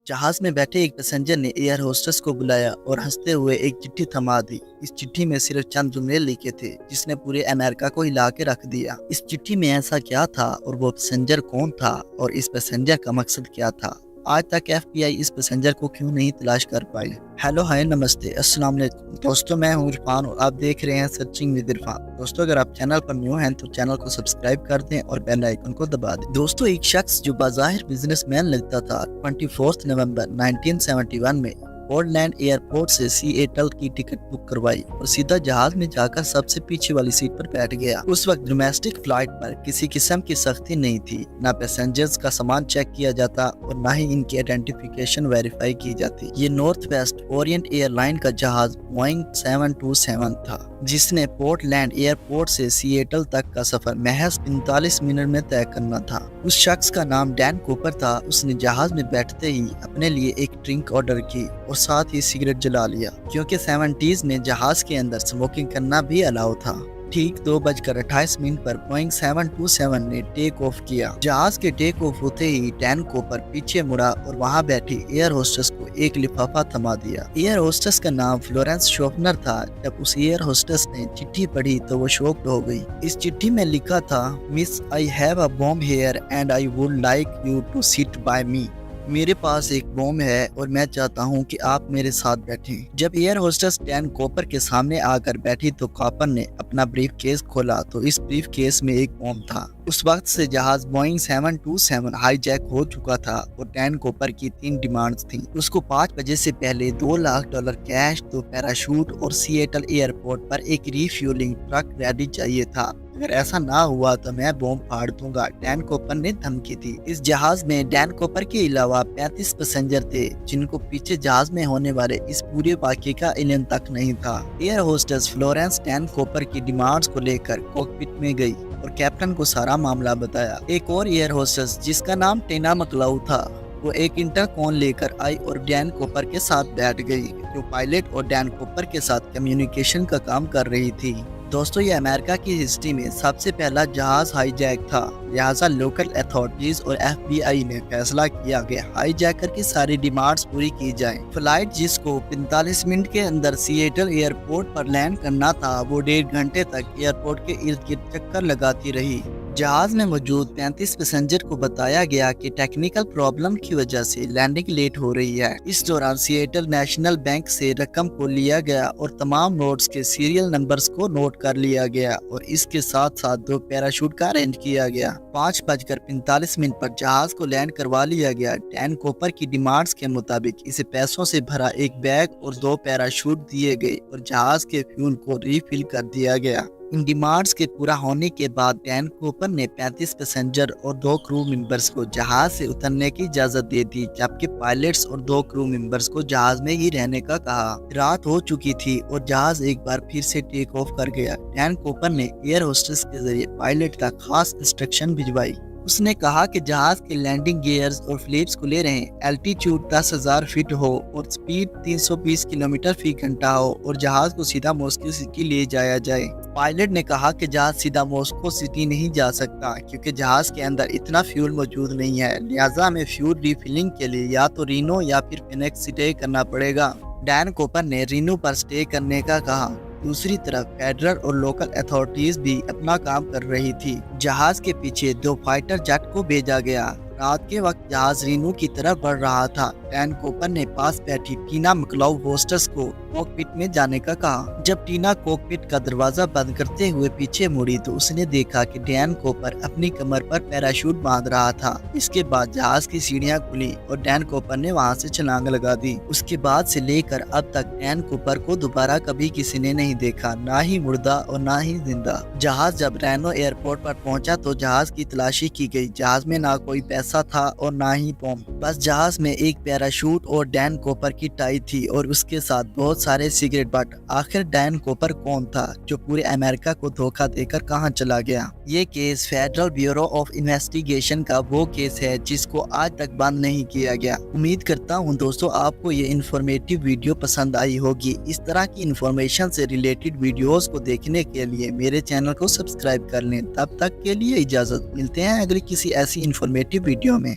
जहाज में बैठे एक पैसेंजर ने एयर होस्टेस को बुलाया और हंसते हुए एक चिट्ठी थमा दी। इस चिट्ठी में सिर्फ चंद जुमले लिखे थे जिसने पूरे अमेरिका को हिला के रख दिया। इस चिट्ठी में ऐसा क्या था और वो पैसेंजर कौन था और इस पैसेंजर का मकसद क्या था? आज तक एफबीआई इस पैसेंजर को क्यों नहीं तलाश कर पाई? हेलो हाय नमस्ते अस्सलाम वालेकुम दोस्तों, मैं हूं इरफान और आप देख रहे हैं सर्चिंग विद इरफान। दोस्तों, अगर आप चैनल पर न्यू हैं तो चैनल को सब्सक्राइब कर दें और बेल आइकन को दबा दें। दोस्तों, एक शख्स जो बाज़ाहिर बिजनेसमैन लगता था 24 नवंबर 1971 में पोर्टलैंड एयरपोर्ट से सिएटल की टिकट बुक करवाई और सीधा जहाज में जाकर सबसे पीछे वाली सीट पर बैठ गया। उस वक्त डोमेस्टिक फ्लाइट पर किसी किस्म की सख्ती नहीं थी, ना पैसेंजर्स का सामान चेक किया जाता और ना ही इनकी आइडेंटिफिकेशन वेरीफाई की जाती। ये नॉर्थ वेस्ट ओरिएंट एयरलाइन का जहाज बोइंग 727 था जिसने पोर्टलैंड एयरपोर्ट से सिएटल तक का सफर महज 45 मिनट में तय करना था। उस शख्स का नाम डैन कूपर था। उसने जहाज में बैठते ही अपने लिए एक ड्रिंक ऑर्डर की और साथ ही सिगरेट जला लिया, क्योंकि 70s में जहाज के अंदर स्मोकिंग करना भी अलाउ था। ठीक 2:28 पर बोइंग 727 ने टेक ऑफ किया। जहाज के टेक ऑफ होते ही डैन कूपर पीछे मुड़ा और वहां बैठी एयर होस्टेस को एक लिफाफा थमा दिया। एयर होस्टेस का नाम फ्लोरेंस शोफनर था। जब उस एयर होस्टेस ने चिट्ठी पढ़ी तो वो शॉक्ड हो गई। इस चिट्ठी में लिखा था, miss I have a bomb here and I would like you to sit by me. मेरे पास एक बॉम्ब है और मैं चाहता हूं कि आप मेरे साथ बैठें। जब एयर होस्टेस डैन कॉपर के सामने आकर बैठी तो कॉपर ने अपना ब्रीफ केस खोला तो इस ब्रीफ केस में एक बॉम्ब था। उस वक्त से जहाज बोइंग 727 हाईजैक हो चुका था और डैन कॉपर की 3 डिमांड्स थी। उसको 5 बजे से पहले $2 लाख कैश, 2 पैराशूट और सिएटल एयरपोर्ट पर एक रिफ्यूलिंग ट्रक रेडी चाहिए था। अगर ऐसा ना हुआ तो मैं बॉम्ब फाड़ दूंगा, डैन कॉपर ने धमकी दी। इस जहाज में डैन कॉपर के अलावा 35 पैसेंजर थे जिनको पीछे जहाज में होने वाले इस पूरे वाक़े का इल्म तक नहीं था। Air hostess Florence Dan copper की डिमांड्स को लेकर कॉकपिट में गई और कैप्टन को सारा मामला बताया। एक और एयर होस्टेस जिसका नाम टीना मकलाउ था, वो एक इंटरकॉन लेकर आई और डैन कॉपर के साथ बैठ गई, जो पायलट और डैन कॉपर के साथ कम्युनिकेशन का काम कर रही थी। दोस्तों, ये अमेरिका की हिस्ट्री में सबसे पहला जहाज हाईजैक था। लिहाजा लोकल अथॉरिटीज और एफबीआई ने फैसला किया कि हाईजैकर की सारी डिमांड्स पूरी की जाएं। फ्लाइट जिसको 45 मिनट के अंदर सिएटल एयरपोर्ट पर लैंड करना था, वो 1.5 घंटे तक एयरपोर्ट के इर्द गिर्द चक्कर लगाती रही। जहाज में मौजूद 35 पैसेंजर को बताया गया कि टेक्निकल प्रॉब्लम की वजह से लैंडिंग लेट हो रही है। इस दौरान सिएटल नेशनल बैंक से रकम को लिया गया और तमाम नोट्स के सीरियल नंबर्स को नोट कर लिया गया और इसके साथ साथ 2 पैराशूट का अरेंज किया गया। 5:45 पर जहाज को लैंड करवा लिया गया। डैन कॉपर की डिमांड्स के मुताबिक इसे पैसों से भरा एक बैग और 2 पैराशूट दिए गए और जहाज के फ्यूल को रिफिल कर दिया गया। इन डिमांड्स के पूरा होने के बाद डैन कूपर ने 35 पैसेंजर और 2 क्रू मेंबर्स को जहाज से उतरने की इजाजत दे दी, जबकि पायलट्स और 2 क्रू मेंबर्स को जहाज में ही रहने का कहा। रात हो चुकी थी और जहाज एक बार फिर से टेक ऑफ कर गया। डैन कूपर ने एयर होस्टेस के जरिए पायलट तक खास इंस्ट्रक्शन भिजवाई। उसने कहा कि जहाज के लैंडिंग गियर्स और फ्लिप्स खुले रहें, एल्टीट्यूड 10,000 फीट हो और स्पीड 320 किलोमीटर फी घंटा हो और जहाज को सीधा मॉस्को सिटी ले जाया जाए। पायलट ने कहा कि जहाज सीधा मॉस्को सिटी नहीं जा सकता क्योंकि जहाज के अंदर इतना फ्यूल मौजूद नहीं है, लिहाजा हमें फ्यूल रिफिलिंग के लिए या तो रीनो या फिर फिनिक्स स्टे करना पड़ेगा। डैन कूपर ने रीनो पर स्टे करने का कहा। दूसरी तरफ फेडरल और लोकल अथॉरिटीज भी अपना काम कर रही थी। जहाज के पीछे 2 फाइटर जेट को भेजा गया। रात के वक्त जहाज रीनो की तरफ बढ़ रहा था। डैन कूपर ने पास बैठी टीना मकलाउ होस्टेस को कॉकपिट में जाने का कहा। जब टीना कॉकपिट का दरवाजा बंद करते हुए पीछे मुड़ी तो उसने देखा कि डैन कूपर अपनी कमर पर पैराशूट बांध रहा था। इसके बाद जहाज की सीढ़ियां खुली और डैन कूपर ने वहां से छलांग लगा दी। उसके बाद से लेकर अब तक डैन कूपर को दोबारा कभी किसी ने नहीं देखा, ना ही मुर्दा और ना ही जिंदा। जहाज जब रेनो एयरपोर्ट पर पहुंचा तो जहाज की तलाशी की गई। जहाज में ना कोई पैसा था और ना ही बॉम्ब, बस जहाज में एक पैराशूट और डैन कूपर की टाई थी और उसके साथ बहुत सारे सिगरेट बट। आखिर डैन कूपर कौन था जो पूरे अमेरिका को धोखा देकर कहां चला गया? ये case federal bureau of investigation का वो केस है जिसको आज तक बंद नहीं किया गया। उम्मीद करता हूं दोस्तों आपको ये इन्फॉर्मेटिव वीडियो पसंद आई होगी। इस तरह की इन्फॉर्मेशन से रिलेटेड वीडियोस को देखने के लिए मेरे चैनल को सब्सक्राइब कर लें। तब तक के लिए इजाजत, मिलते हैं अगली किसी ऐसी इन्फॉर्मेटिव वीडियो में।